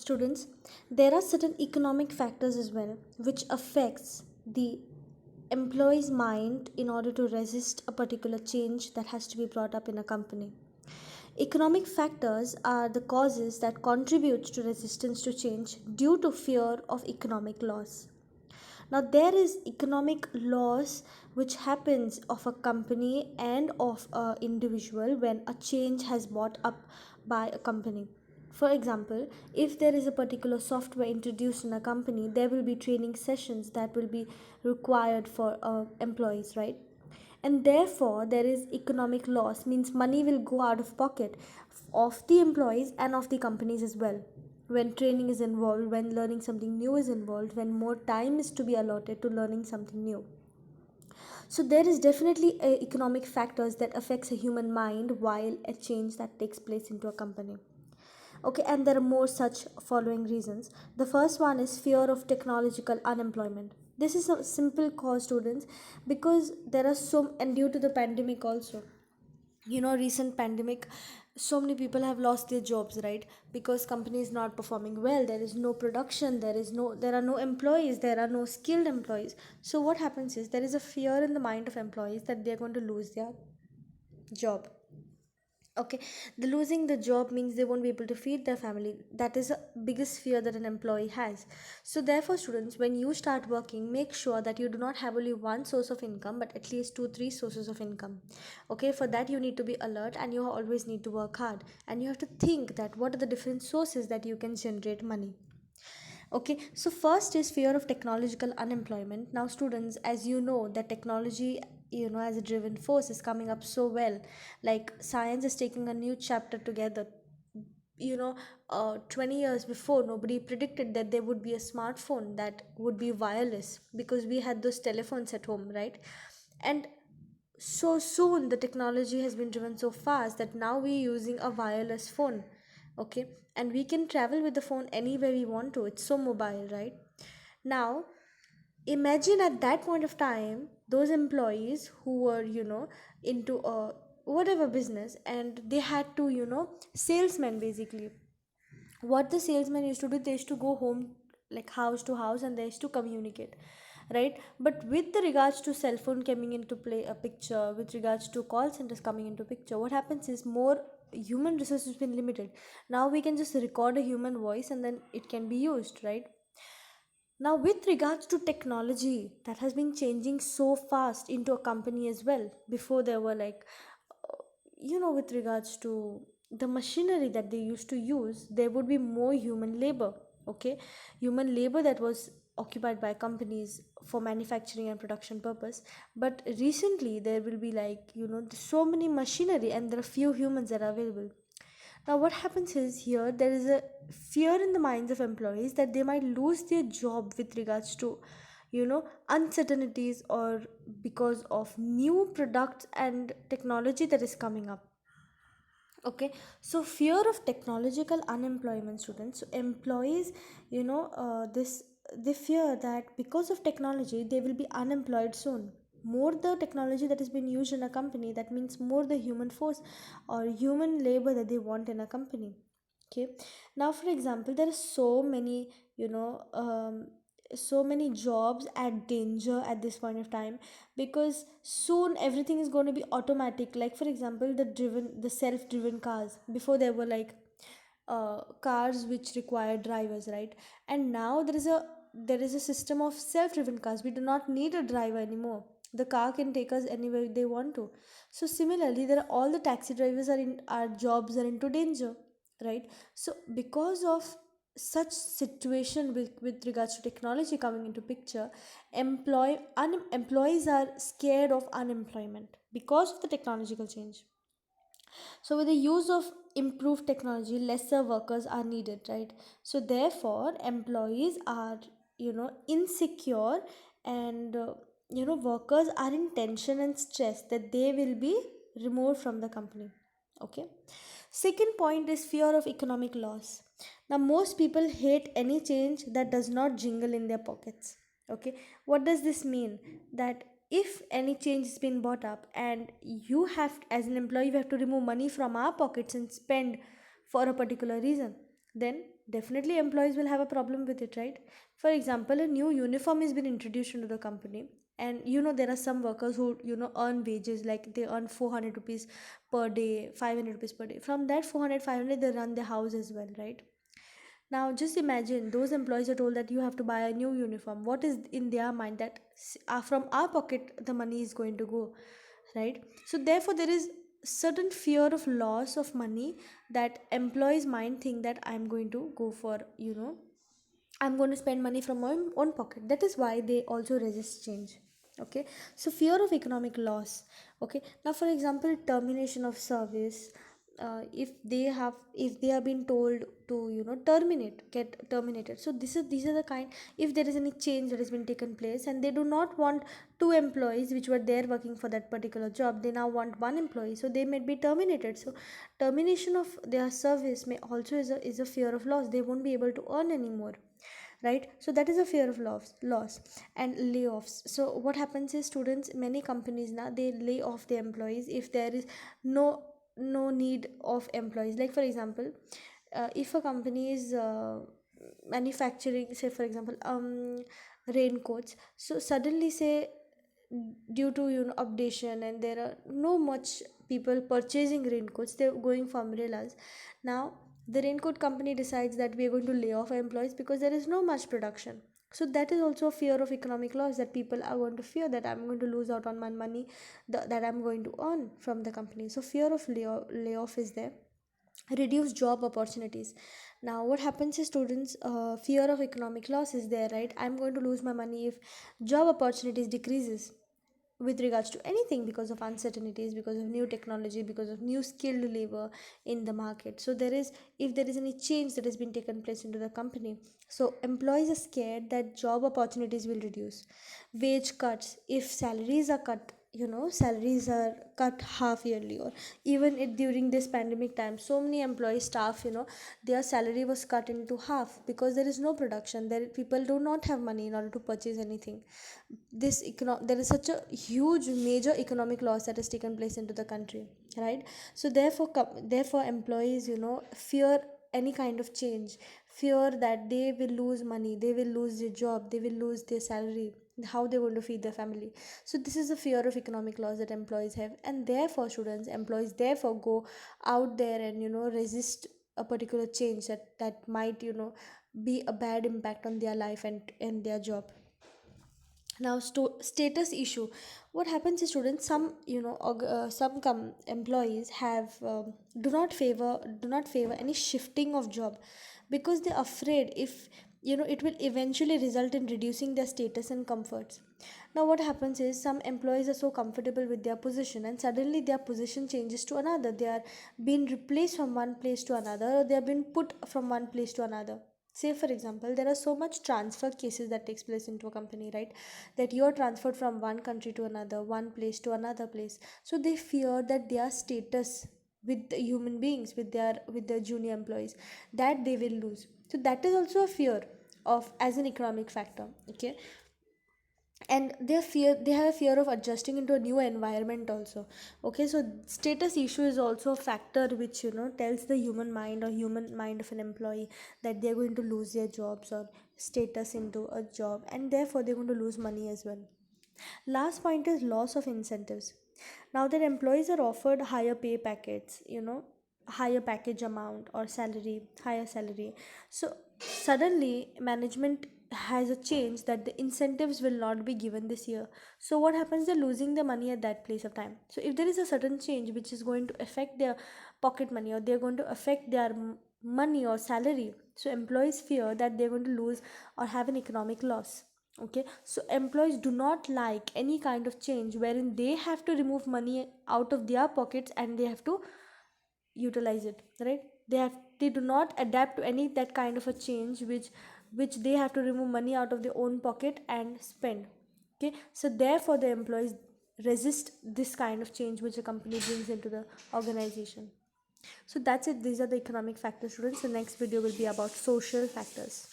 Students, there are certain economic factors as well which affects the employee's mind in order to resist a particular change that has to be brought up in a company. Economic factors are the causes that contribute to resistance to change due to fear of economic loss. Now there is economic loss which happens of a company and of a individual when a change has brought up by a company. For example, if there is a particular software introduced in a company, there will be training sessions that will be required for employees, right? And therefore there is economic loss, means money will go out of pocket of the employees and of the companies as well, when training is involved, when learning something new is involved, when more time is to be allotted to learning something new. So there is definitely economic factors that affects a human mind while a change that takes place into a company. Okay, and there are more such following reasons. The first one is fear of technological unemployment. This is a simple cause, students, because there are so, and due to the pandemic also, recent pandemic, so many people have lost their jobs, right? Because company is not performing well, there is no production, there are no employees, there are no skilled employees. So what happens is there is a fear in the mind of employees that they are going to lose their job. Okay, the losing the job means they won't be able to feed their family. That is the biggest fear that an employee has. So therefore, students, when you start working, make sure that you do not have only one source of income but at least two three sources of income. Okay, for that you need to be alert and you always need to work hard, and you have to think that what are the different sources that you can generate money. Okay, so first is fear of technological unemployment. Now, students, as you know, that technology, as a driven force, is coming up so well. Like science is taking a new chapter together. You know, 20 years before, nobody predicted that there would be a smartphone that would be wireless because we had those telephones at home, right? And so soon the technology has been driven so fast that now we're using a wireless phone. Okay, and we can travel with the phone anywhere we want to. It's so mobile, right? Now imagine at that point of time those employees who were into a whatever business, and they had to salesmen basically. What the salesman used to do, they used to go home, like house to house, and they used to communicate, right? But with the regards to cell phone coming into play a picture, with regards to call centers coming into picture, what happens is more human resources has been limited. Now we can just record a human voice and then it can be used, right? Now with regards to technology, that has been changing so fast into a company as well. Before there were like with regards to the machinery that they used to use, there would be more human labor. Okay, human labor that was occupied by companies for manufacturing and production purpose. But recently there will be like so many machinery and there are few humans that are available. Now what happens is here there is a fear in the minds of employees that they might lose their job with regards to uncertainties, or because of new products and technology that is coming up. Okay, so fear of technological unemployment, students. So employees, this they fear that because of technology they will be unemployed soon. More the technology that has been used in a company, that means more the human force or human labor that they want in a company. Okay, now for example, there are so many so many jobs at danger at this point of time, because soon everything is going to be automatic. Like for example, the self driven cars. Before there were like cars which require drivers, right? And now there is a system of self driven cars. We do not need a driver anymore. The car can take us anywhere they want to. So similarly, there are all the taxi drivers are in our jobs are into danger, right? So because of such situation with regards to technology coming into picture, employees are scared of unemployment because of the technological change. So with the use of improved technology, lesser workers are needed, right? So therefore employees are insecure, and workers are in tension and stress that they will be removed from the company. Okay, second point is fear of economic loss. Now most people hate any change that does not jingle in their pockets. Okay, what does this mean? That if any change has been brought up and you have, as an employee, you have to remove money from our pockets and spend for a particular reason. then definitely employees will have a problem with it, right? For example, a new uniform has been introduced into the company, and there are some workers who earn wages, like they earn 400 rupees per day, 500 rupees per day. From that 400, 500, they run their house as well, right? Now just imagine those employees are told that you have to buy a new uniform. What is in their mind that from our pocket the money is going to go, right? So therefore there is certain fear of loss of money, that employees mind think that I'm going to go for, I'm going to spend money from my own pocket. That is why they also resist change. Okay, so fear of economic loss. Okay, now for example, termination of service. If they have been told to get terminated. So these are the kind. If there is any change that has been taken place, and they do not want two employees which were there working for that particular job, they now want one employee, so they may be terminated. So termination of their service may also is a fear of loss. They won't be able to earn anymore, right? So that is a fear of loss. And layoffs. So what happens is, students, many companies now, they lay off the employees if there is no need of employees. Like for example, if a company is manufacturing, say for example, raincoats, so suddenly say, due to updation, and there are no much people purchasing raincoats, they're going for umbrellas. Now the raincoat company decides that we are going to lay off our employees because there is no much production. So that is also a fear of economic loss, that people are going to fear that I'm going to lose out on my money, that I'm going to earn from the company. So fear of layoff is there. Reduce job opportunities. Now what happens is, students, fear of economic loss is there, right? I'm going to lose my money if job opportunities decreases with regards to anything, because of uncertainties, because of new technology, because of new skilled labor in the market. So there is, if there is any change that has been taken place into the company, so employees are scared that job opportunities will reduce. Wage cuts. If salaries are cut, salaries are cut half yearly, or even during this pandemic time, so many employee staff, their salary was cut into half because there is no production. There people do not have money in order to purchase anything. There is such a huge major economic loss that has taken place into the country, right? So therefore therefore employees, fear any kind of change, fear that they will lose money, they will lose their job, they will lose their salary, how they're going to feed their family. So this is the fear of economic loss that employees have, and therefore students, employees therefore go out there and resist a particular change that might be a bad impact on their life and their job. Now status issue. What happens is, students, some employees have do not favor any shifting of job, because they're afraid if it will eventually result in reducing their status and comforts. Now what happens is, some employees are so comfortable with their position, and suddenly their position changes to another. They are being replaced from one place to another, or they are being put from one place to another. Say for example, there are so much transfer cases that takes place into a company, right? That you are transferred from one country to another, one place to another place. So they fear that their status with the human beings, with their junior employees, that they will lose. So that is also a fear of, as an economic factor. Okay, and they have a fear of adjusting into a new environment also. Okay, so status issue is also a factor which tells the human mind, or human mind of an employee, that they're going to lose their jobs or status into a job, and therefore they're going to lose money as well. Last point is loss of incentives. Now that employees are offered higher pay packets, higher package amount or salary, higher salary. So suddenly management has a change that the incentives will not be given this year. So what happens? They're losing the money at that place of time. So if there is a sudden change which is going to affect their pocket money, or they're going to affect their money or salary, so employees fear that they're going to lose or have an economic loss. Okay, so employees do not like any kind of change wherein they have to remove money out of their pockets and they have to utilize it, right? They do not adapt to any that kind of a change which they have to remove money out of their own pocket and spend. Okay, so therefore the employees resist this kind of change which a company brings into the organization. So that's it. These are the economic factors, students. The next video will be about social factors.